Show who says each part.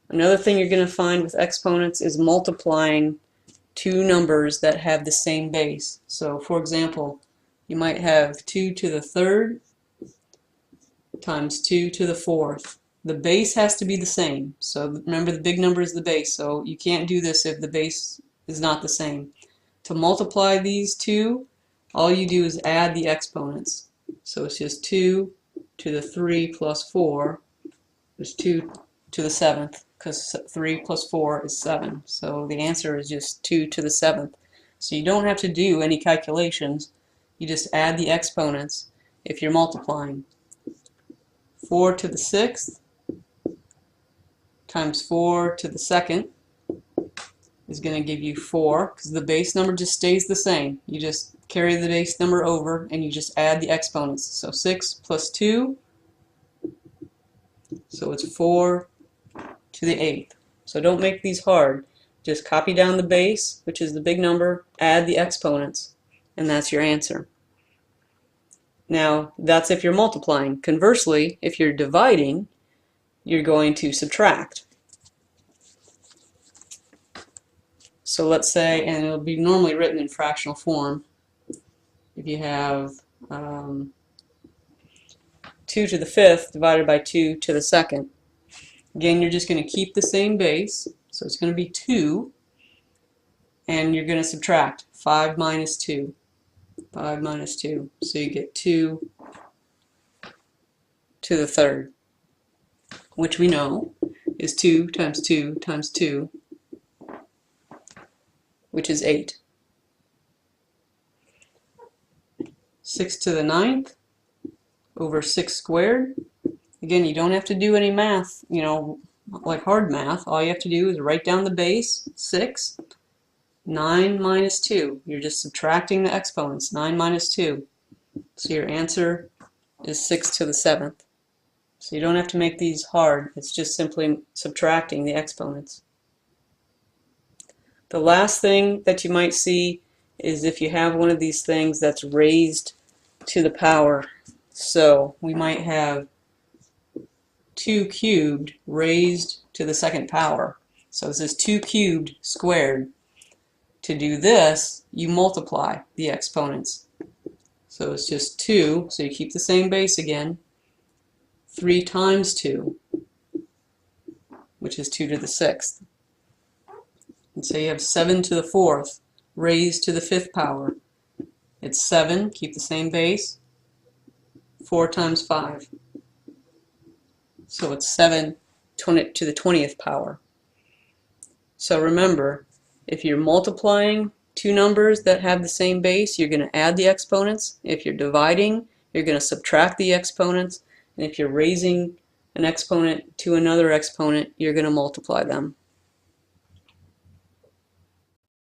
Speaker 1: Another thing you're going to find with exponents is multiplying two numbers that have the same base. So for example, you might have 2 to the third times 2 to the fourth. The base has to be the same. So remember, the big number is the base, so you can't do this if the base is not the same. To multiply these two, all you do is add the exponents. So it's just 2 to the 3 plus 4 is 2 to the 7th, because 3 plus 4 is 7. So the answer is just 2 to the 7th. So you don't have to do any calculations. You just add the exponents if you're multiplying. 4 to the 6th times 4 to the 2nd is going to give you 4, because the base number just stays the same. You just carry the base number over and you just add the exponents. So 6 plus 2, so it's 4 to the 8th. So don't make these hard. Just copy down the base, which is the big number, add the exponents, and that's your answer. Now, that's if you're multiplying. Conversely, if you're dividing, you're going to subtract. So let's say, and it'll be normally written in fractional form, if you have 2 to the 5th divided by 2 to the 2nd. Again, you're just going to keep the same base, so it's going to be 2, and you're going to subtract 5 minus 2. 5 minus 2, so you get 2 to the third, which we know is 2 times 2 times 2, which is 8. 6 to the 9th over 6 squared. Again, you don't have to do any math, like hard math. All you have to do is write down the base, 6, 9 minus 2. You're just subtracting the exponents, 9 minus 2. So your answer is 6 to the 7th. So you don't have to make these hard. It's just simply subtracting the exponents. The last thing that you might see is if you have one of these things that's raised to the power. So we might have 2 cubed raised to the 2nd power. So this is 2 cubed squared. To do this, you multiply the exponents. So it's just 2, so you keep the same base again. 3 times 2, which is 2 to the 6th. And so you have 7 to the 4th raised to the 5th power. It's 7, keep the same base. 4 times 5. So it's 7 to the 20th power. So remember, if you're multiplying two numbers that have the same base, you're going to add the exponents. If you're dividing, you're going to subtract the exponents. And if you're raising an exponent to another exponent, you're going to multiply them.